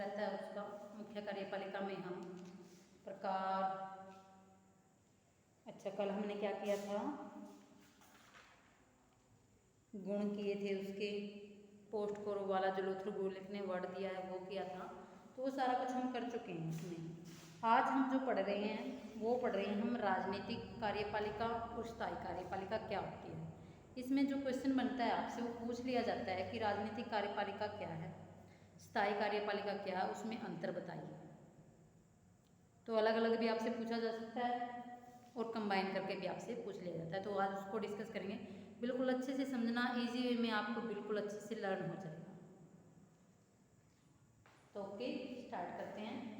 रहता है उसका। मुख्य कार्यपालिका में हम प्रकार, अच्छा कल हमने क्या किया था, गुण किए थे उसके, पोस्ट कोरो वाला जो लूथर गुलिक ने वर्ड दिया है वो किया था, तो वो सारा कुछ हम कर चुके हैं इसमें। आज हम जो पढ़ रहे हैं वो पढ़ रहे हैं हम राजनीतिक कार्यपालिका और स्थायी कार्यपालिका क्या होती है। इसमें जो क्वेश्चन बनता है आपसे वो पूछ लिया जाता है कि राजनीतिक कार्यपालिका क्या है, स्थायी कार्यपालिका क्या है, उसमें अंतर बताइए। तो अलग अलग भी आपसे पूछा जा सकता है और कंबाइन करके भी आपसे पूछ लिया जाता है। तो आज उसको डिस्कस करेंगे, बिल्कुल अच्छे से समझना, इजी वे में आपको बिल्कुल अच्छे से लर्न हो जाएगा। तो ओके स्टार्ट करते हैं।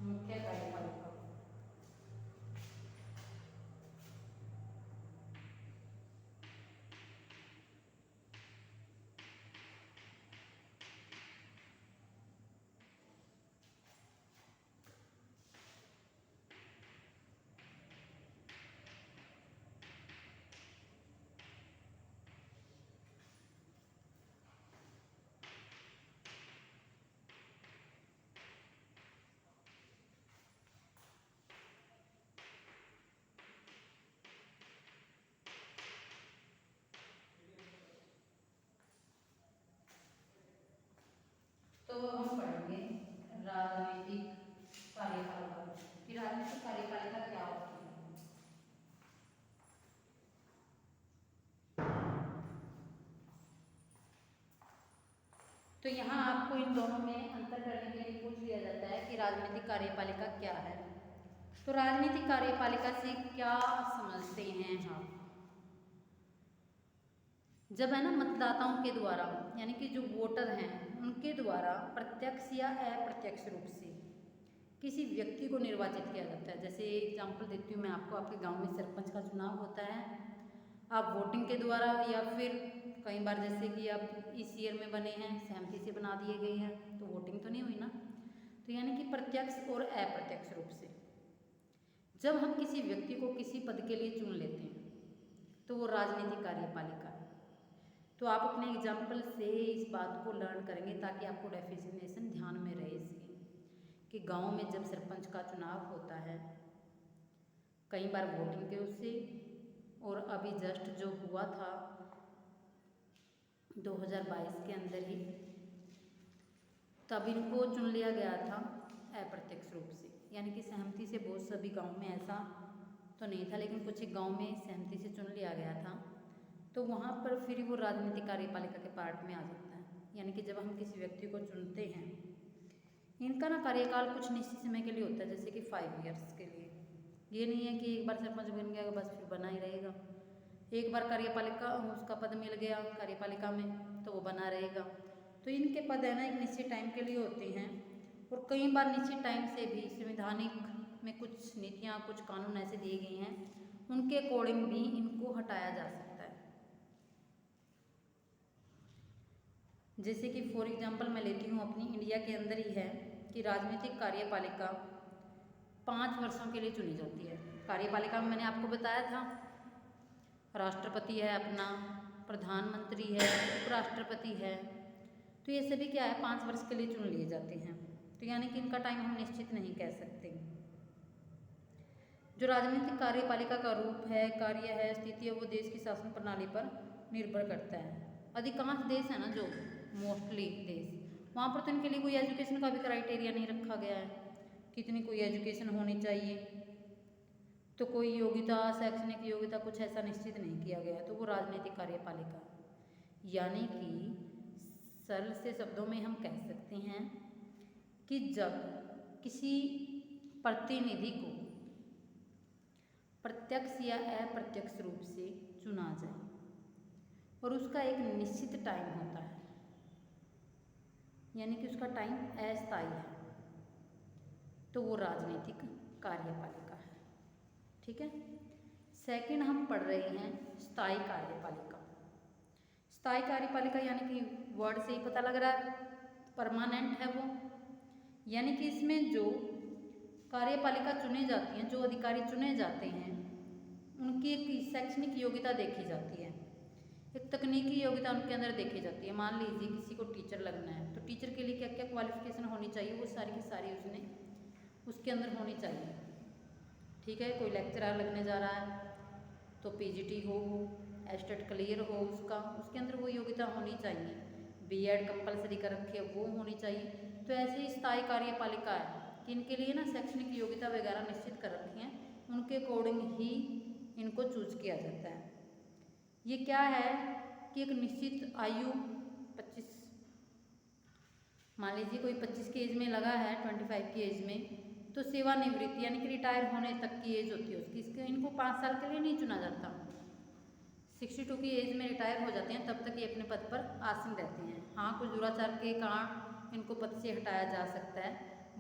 मुख्य कार्यपालिका, तो हम पढ़ेंगे राजनीतिक कार्यपालिका कि राजनीतिक कार्यपालिका क्या होती है। तो यहाँ आपको इन दोनों में अंतर करने के लिए पूछ लिया जाता है कि राजनीतिक कार्यपालिका क्या है। तो राजनीतिक कार्यपालिका से क्या समझते हैं आप? जब है ना मतदाताओं के द्वारा, यानी कि जो वोटर हैं उनके द्वारा प्रत्यक्ष या अप्रत्यक्ष रूप से किसी व्यक्ति को निर्वाचित किया जाता है। जैसे एग्जाम्पल देती हूँ मैं आपको, आपके गांव में सरपंच का चुनाव होता है, आप वोटिंग के द्वारा या फिर कई बार जैसे कि आप इस ईयर में बने हैं सहमति से बना दिए गए हैं, तो वोटिंग तो नहीं हुई ना। तो यानी कि प्रत्यक्ष और अप्रत्यक्ष रूप से जब हम किसी व्यक्ति को किसी पद के लिए चुन लेते हैं तो वो राजनीतिक कार्यपालिका है। तो आप अपने एग्जाम्पल से इस बात को लर्न करेंगे ताकि आपको डेफिनेशन ध्यान में रहे इसकी, कि गांव में जब सरपंच का चुनाव होता है कई बार वोटिंग के उससे, और अभी जस्ट जो हुआ था 2022 के अंदर ही, तब इनको चुन लिया गया था अप्रत्यक्ष रूप से, यानी कि सहमति से। बहुत सभी गांव में ऐसा तो नहीं था, लेकिन कुछ एक गांव में सहमति से चुन लिया गया था, तो वहाँ पर फिर वो राजनीतिक कार्यपालिका के पार्ट में आ जाता है। यानी कि जब हम किसी व्यक्ति को चुनते हैं, इनका ना कार्यकाल कुछ निश्चित समय के लिए होता है, जैसे कि 5 ईयर्स के लिए। ये नहीं है कि एक बार सरपंच बन गया बस फिर बना ही रहेगा। एक बार कार्यपालिका उसका पद मिल गया कार्यपालिका में तो वो बना रहेगा। तो इनके पद है ना एक निश्चित टाइम के लिए होते हैं, और कई बार निश्चित टाइम से भी संवैधानिक में कुछ नीतियाँ, कुछ कानून ऐसे दिए गए हैं, उनके अकॉर्डिंग भी इनको हटाया जा सकता है। जैसे कि फॉर एग्जांपल मैं लेती हूँ अपनी इंडिया के अंदर ही है कि राजनीतिक कार्यपालिका 5 वर्षों के लिए चुनी जाती है। कार्यपालिका में मैंने आपको बताया था राष्ट्रपति है अपना, प्रधानमंत्री है, उपराष्ट्रपति है, तो ये सभी क्या है 5 वर्ष के लिए चुन लिए जाते हैं। तो यानी कि इनका टाइम हम निश्चित नहीं कह सकते। जो राजनीतिक कार्यपालिका का रूप है, कार्य है, स्थिति है, वो देश की शासन प्रणाली पर निर्भर करता है। अधिकांश देश है ना, जो मोस्टली देश, वहाँ पर तो इनके लिए कोई एजुकेशन का भी क्राइटेरिया नहीं रखा गया है, कितनी कोई एजुकेशन होनी चाहिए, तो कोई योग्यता, शैक्षणिक योग्यता कुछ ऐसा निश्चित नहीं किया गया है। तो वो राजनीतिक कार्यपालिका, यानी कि सरल से शब्दों में हम कह सकते हैं कि जब किसी प्रतिनिधि को प्रत्यक्ष या अप्रत्यक्ष रूप से चुना जाए और उसका एक निश्चित टाइम होता है, यानी कि उसका टाइम अस्थायी है, तो वो राजनीतिक कार्यपालिका है। ठीक है। सेकंड हम पढ़ रहे हैं स्थायी कार्यपालिका। स्थायी कार्यपालिका यानी कि वर्ड से ही पता लग रहा है परमानेंट है वो, यानी कि इसमें जो कार्यपालिका चुनी जाती हैं, जो अधिकारी चुने जाते हैं, उनकी एक शैक्षणिक योग्यता देखी जाती है, एक तकनीकी योग्यता उनके अंदर देखी जाती है। मान लीजिए किसी को टीचर लगना है तो टीचर के लिए क्या क्या क्वालिफिकेशन होनी चाहिए, वो सारी की सारी उसके अंदर होनी चाहिए। ठीक है, कोई लेक्चरर लगने जा रहा है तो पीजीटी हो, एस्टेट क्लियर हो उसके अंदर वो योग्यता होनी चाहिए। बीएड कंपलसरी कर रखी है वो होनी चाहिए। तो ऐसे ही स्थायी कार्यपालिका है कि इनके लिए ना शैक्षणिक योग्यता वगैरह निश्चित कर रखी हैं, उनके अकॉर्डिंग ही इनको चूज किया जाता है। ये क्या है कि एक निश्चित आयु 25, मान लीजिए कोई 25 की एज में लगा है, 25 की एज में, तो सेवानिवृत्ति यानी कि रिटायर होने तक की एज होती है उसकी, इनको 5 साल के लिए नहीं चुना जाता। 62 की एज में रिटायर हो जाते हैं, तब तक ये अपने पद पर आसीन रहते हैं। हाँ, कुछ दुराचार के कारण इनको पद से हटाया जा सकता है,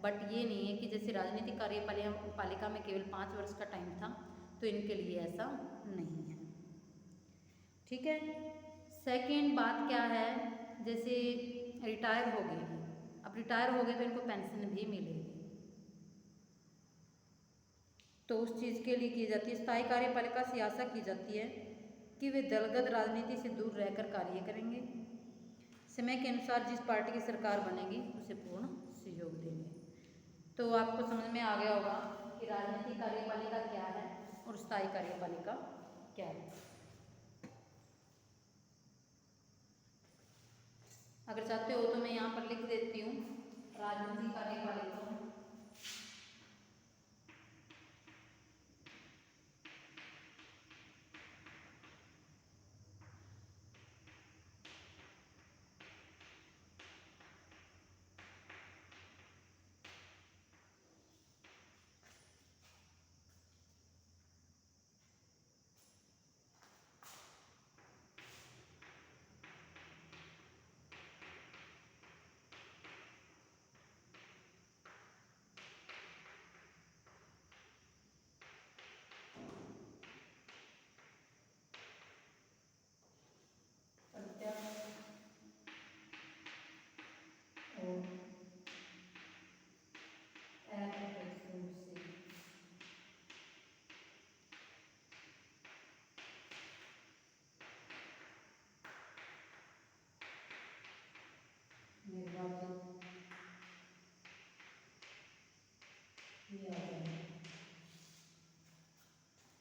बट ये नहीं है कि जैसे राजनीतिक कार्यपालिका में केवल 5 वर्ष का टाइम था, तो इनके लिए ऐसा नहीं है। ठीक है, सेकेंड बात क्या है, जैसे रिटायर हो गए, अब रिटायर हो गए तो इनको पेंशन भी मिलेगी, तो उस चीज़ के लिए की जाती है स्थायी कार्यपालिका से आशा की जाती है कि वे दलगत राजनीति से दूर रहकर कार्य करेंगे, समय के अनुसार जिस पार्टी की सरकार बनेगी उसे पूर्ण सहयोग देंगे। तो आपको समझ में आ गया होगा कि राजनीतिक कार्यपालिका क्या है और स्थायी कार्यपालिका क्या है। अगर चाहते हो तो मैं यहाँ पर लिख देती हूँ राजनीतिक कार्यपालिका।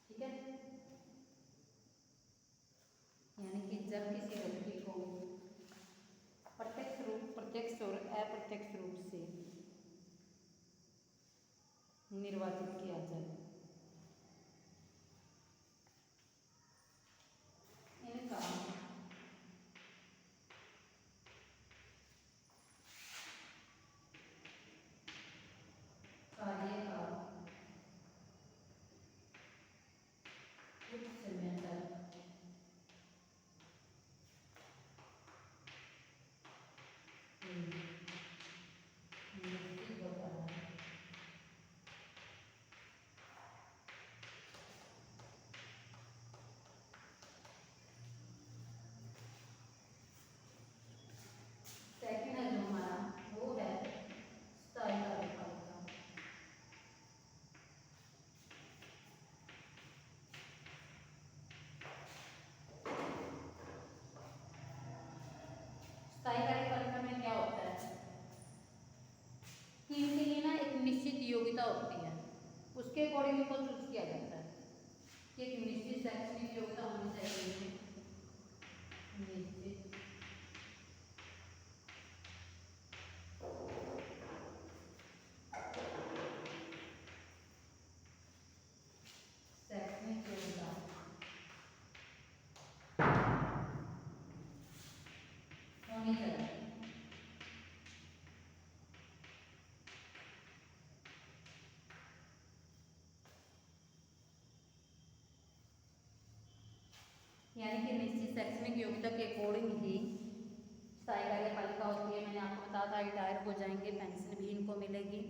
ठीक है, यानी कि जब किसी व्यक्ति को प्रत्यक्ष और अप्रत्यक्ष रूप से निर्वाचित किया जाए, इनका कार्यकाल कुछ समय तक निश्चित होता है। सेकंड है जो हमारा वो है स्थायी कार्यपालिका। स्थायी कार्यपालिका में क्या होता है कि इनके लिए ना एक निश्चित योग्यता होती है, उसके अकॉर्डिंग इनको चूज किया जाता है कि एक निश्चित शैक्षणिक योग्यता होनी चाहिए, निश्चित शैक्षणिक योग्यता होनी चाहिए। यानी कि निश्चित शैक्षणिक योग्यता के अकॉर्डिंग ही स्थायी कार्यपालिका होती है। मैंने आपको बताया था रिटायर हो जाएंगे, पेंशन भी इनको मिलेगी,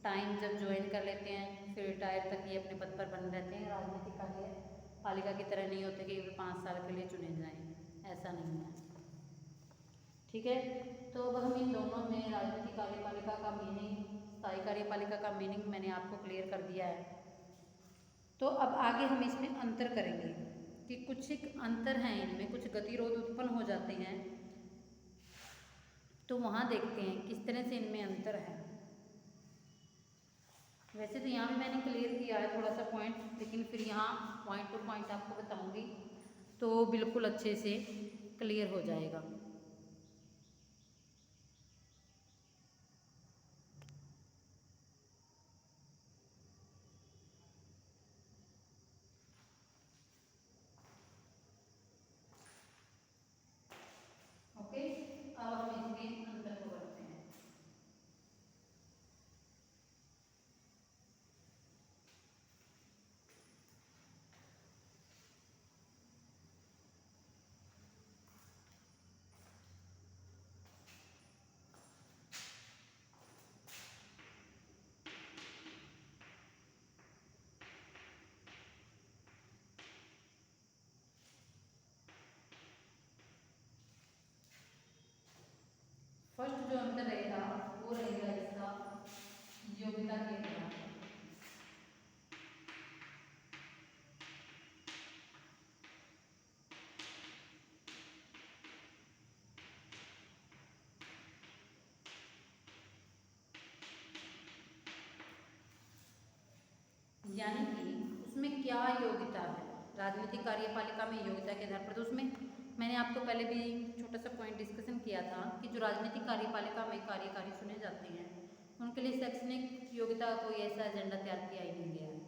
टाइम जब ज्वाइन कर लेते हैं फिर रिटायर तक ये अपने पद पर बने रहते हैं। राजनीतिक कार्यपालिका की तरह नहीं होते कि 5 साल के लिए चुने जाएं, ऐसा नहीं है। ठीक है, तो अब हम इन दोनों में राजनीतिक कार्यपालिका का मीनिंग, स्थायी कार्यपालिका का मीनिंग मैंने आपको क्लियर कर दिया है। तो अब आगे हम इसमें अंतर करेंगे कि कुछ एक अंतर हैं इनमें, कुछ गतिरोध उत्पन्न हो जाते हैं, तो वहाँ देखते हैं किस तरह से इनमें अंतर है। वैसे तो यहाँ भी मैंने क्लियर किया है थोड़ा सा पॉइंट, लेकिन फिर यहाँ पॉइंट टू पॉइंट आपको बताऊंगी तो बिल्कुल अच्छे से क्लियर हो जाएगा। ओके, अब हम इसमें अंतर को करते हैं। फर्स्ट जो अंतर रहेगा वो रहेगा इसका योग्यता के आधार पर। यानी कि उसमें क्या योग्यता है, राजनीतिक कार्यपालिका में योग्यता के आधार पर। तो उसमें मैंने आपको पहले भी छोटा सा पॉइंट डिस्कशन किया था कि जो राजनीतिक कार्यपालिका में कार्यकारी चुने जाते हैं उनके लिए शैक्षणिक योग्यता का कोई ऐसा एजेंडा तैयार किया ही नहीं गया है,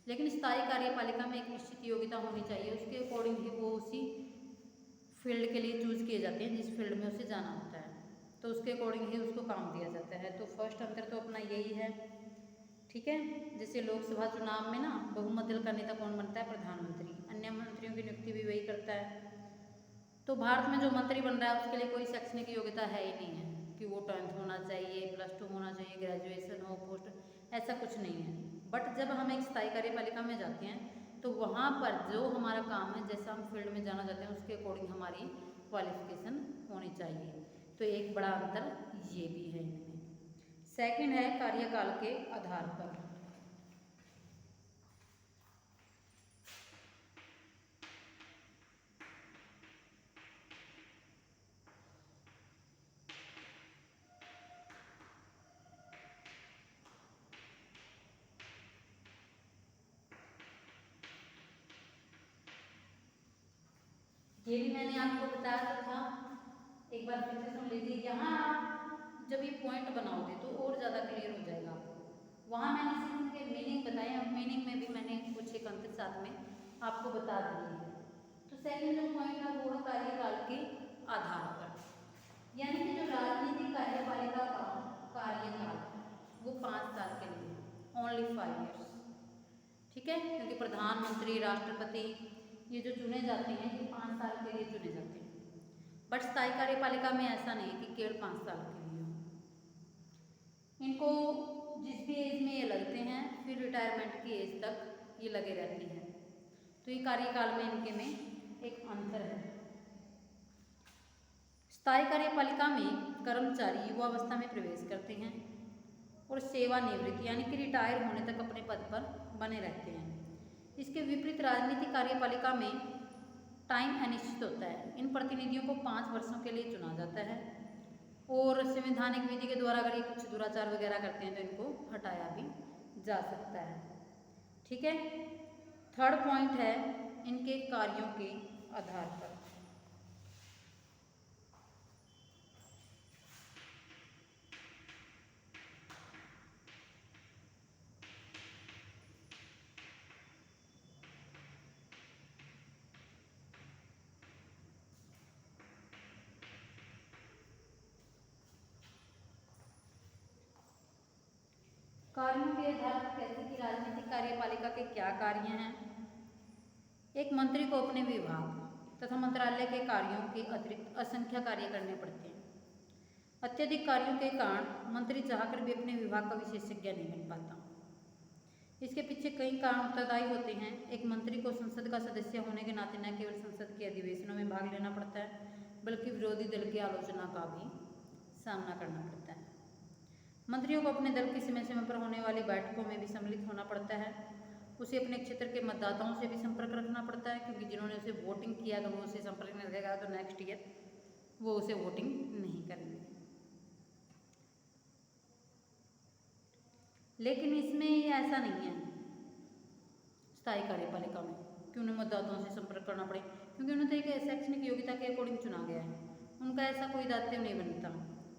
लेकिन स्थायी कार्यपालिका में एक निश्चित योग्यता होनी चाहिए, उसके अकॉर्डिंग ही वो उसी फील्ड के लिए चूज किए जाते हैं जिस फील्ड में उसे जाना होता है, तो उसके अकॉर्डिंग ही उसको काम दिया जाता है। तो फर्स्ट अंतर तो अपना यही है। ठीक है, जैसे लोकसभा चुनाव में ना बहुमत दल का नेता कौन बनता है? प्रधानमंत्री। अन्य मंत्रियों की नियुक्ति भी वही करता है। तो भारत में जो मंत्री बन रहा है उसके लिए कोई शैक्षणिक योग्यता है ही नहीं है कि वो 10th होना चाहिए, +2 होना चाहिए, ग्रेजुएशन हो, पोस्ट, ऐसा कुछ नहीं है। बट जब हम एक स्थायी कार्यपालिका में जाते हैं तो वहाँ पर जो हमारा काम है, जैसा हम फील्ड में जाना चाहते हैं उसके अकॉर्डिंग हमारी क्वालिफिकेशन होनी चाहिए। तो एक बड़ा अंतर ये भी है इनमें। सेकंड है कार्यकाल के आधार पर। ये भी मैंने आपको बताया था, एक बार फिर से सुन लीजिए। यहाँ आप जब ये पॉइंट बनाओगे तो और ज़्यादा क्लियर हो जाएगा आपको। वहाँ मैंने सिर्फ इनके मीनिंग बताए, अब मीनिंग में भी मैंने कुछ एक अंतर साथ में आपको बता दिए हैं। तो सेकंड जो पॉइंट है वो है कार्यकाल के आधार पर, यानी कि जो राजनीतिक कार्यपालिका का कार्यकाल वो 5 साल के लिए, ओनली 5 years। ठीक है, क्योंकि प्रधानमंत्री, राष्ट्रपति ये जो चुने जाते हैं ये 5 साल के लिए चुने जाते हैं। बट स्थायी कार्यपालिका में ऐसा नहीं कि केवल 5 साल के लिए हो, इनको जिस भी एज में ये लगते हैं फिर रिटायरमेंट की एज तक ये लगे रहते हैं। तो ये कार्यकाल में इनके में एक अंतर है। स्थायी कार्यपालिका में कर्मचारी युवावस्था में प्रवेश करते हैं और सेवानिवृत्ति यानी कि रिटायर होने तक अपने पद पर बने रहते हैं। इसके विपरीत राजनीतिक कार्यपालिका में टाइम अनिश्चित होता है। इन प्रतिनिधियों को 5 वर्षों के लिए चुना जाता है और संवैधानिक विधि के द्वारा अगर ये कुछ दुराचार वगैरह करते हैं तो इनको हटाया भी जा सकता है। ठीक है, थर्ड पॉइंट है इनके कार्यों के आधार पर। कार्यों के आधार पर कहते हैं कि राजनीतिक कार्यपालिका के क्या कार्य हैं। एक मंत्री को अपने विभाग तथा मंत्रालय के कार्यों के अतिरिक्त असंख्य कार्य करने पड़ते हैं। अत्यधिक कार्यों के कारण मंत्री चाहकर भी अपने विभाग का विशेषज्ञ नहीं बन पाता। इसके पीछे कई कारण उत्तरदायी होते हैं। एक मंत्री को संसद का सदस्य होने के नाते न केवल संसद के अधिवेशनों में भाग लेना पड़ता है बल्कि विरोधी दल की आलोचना का भी सामना करना पड़ता है। मंत्रियों को अपने दल की समय समय पर होने वाली बैठकों में भी सम्मिलित होना पड़ता है। उसे अपने क्षेत्र के मतदाताओं से भी संपर्क रखना पड़ता है, क्योंकि जिन्होंने उसे वोटिंग किया अगर वो उसे संपर्क नहीं रखेगा तो नेक्स्ट ईयर वो उसे वोटिंग नहीं करेंगे। लेकिन इसमें ये ऐसा नहीं है स्थायी कार्यपालिका में कि उन्हें मतदाताओं से संपर्क करना पड़े, क्योंकि उन्हें तो एक शैक्षणिक योग्यता के अकॉर्डिंग चुना गया है। उनका ऐसा कोई दायित्व नहीं बनता,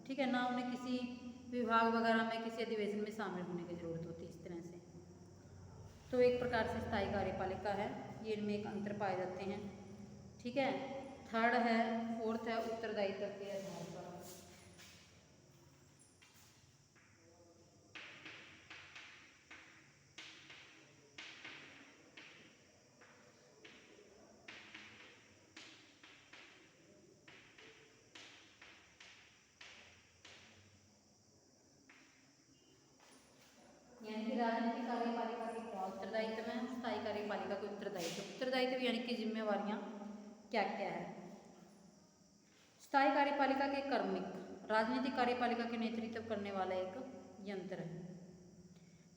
ठीक है, ना उन्हें किसी विभाग वगैरह में किसी अधिवेशन में शामिल होने की जरूरत होती है इस तरह से। तो एक प्रकार से स्थायी कार्यपालिका है, ये इनमें एक अंतर पाए जाते हैं, ठीक है। थर्ड है, फोर्थ है उत्तरदायित्व के आधार पर। यानी कि राजनीतिक कार्यपालिका के क्या उत्तरदायित्व है, स्थायी कार्यपालिका के उत्तरदायित्व। उत्तरदायित्व यानी कि जिम्मेवारियां क्या क्या है। स्थायी कार्यपालिका के कार्मिक राजनीतिक कार्यपालिका के नेतृत्व करने वाला एक यंत्र है।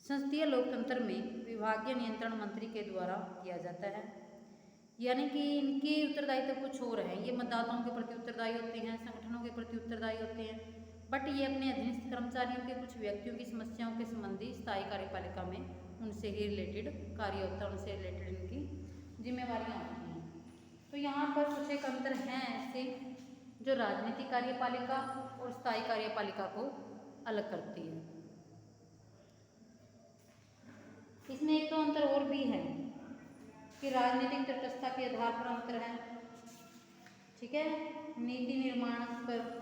संसदीय लोकतंत्र में विभागीय नियंत्रण मंत्री के द्वारा किया जाता है, यानी कि इनके उत्तरदायित्व कुछ और हैं। ये मतदाताओं के प्रति उत्तरदायी होते हैं, संगठनों के प्रति उत्तरदायी होते हैं, बट ये अपने अधीनस्थ कर्मचारियों के कुछ व्यक्तियों की समस्याओं के संबंधी स्थायी कार्यपालिका में उनसे ही रिलेटेड कार्य होता है, उनसे रिलेटेड इनकी जिम्मेवारियाँ होती हैं। तो यहाँ पर कुछ एक अंतर हैं ऐसे जो राजनीतिक कार्यपालिका और स्थायी कार्यपालिका को अलग करती है। इसमें एक तो अंतर और भी है कि राजनीतिक तटस्थता के आधार पर अंतर है, ठीक है। नीति निर्माण पर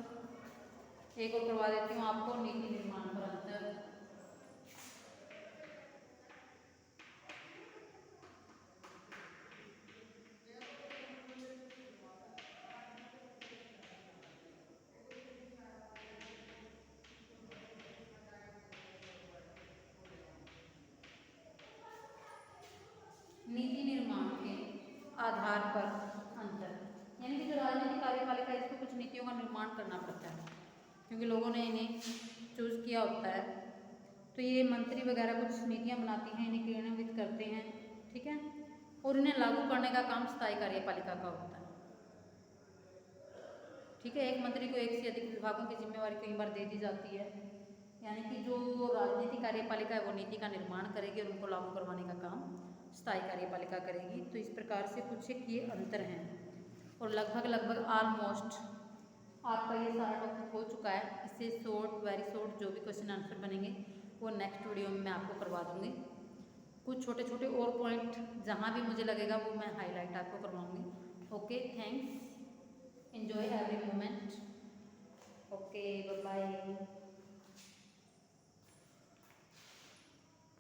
एक और करवा देती हूँ आपको, नीति निर्माण पर अंतर। नीति निर्माण के आधार पर अंतर, यानी कि जो राजनीतिक कार्यपालिका है इसको कुछ नीतियों का निर्माण करना पड़ता है, क्योंकि लोगों ने इन्हें चूज किया होता है। तो ये मंत्री वगैरह कुछ नीतियाँ बनाती हैं, इन्हें क्रियान्वित करते हैं, ठीक है, और इन्हें लागू करने का काम स्थायी कार्यपालिका का होता है, ठीक है। एक मंत्री को एक से अधिक विभागों की जिम्मेवारी कई बार दे दी जाती है, यानी कि जो राजनीतिक कार्यपालिका है वो नीति का निर्माण करेगी और उनको लागू करवाने का काम स्थायी कार्यपालिका करेगी। तो इस प्रकार से कुछ एक ये अंतर हैं, और लगभग ऑलमोस्ट आपका ये सारा टॉपिक हो चुका है। इससे शॉर्ट, वेरी शॉर्ट जो भी क्वेश्चन आंसर बनेंगे वो नेक्स्ट वीडियो में मैं आपको करवा दूँगी। कुछ छोटे छोटे और पॉइंट जहाँ भी मुझे लगेगा वो मैं हाईलाइट आपको करवाऊँगी। Okay, thanks, enjoy every moment. Okay, bye bye.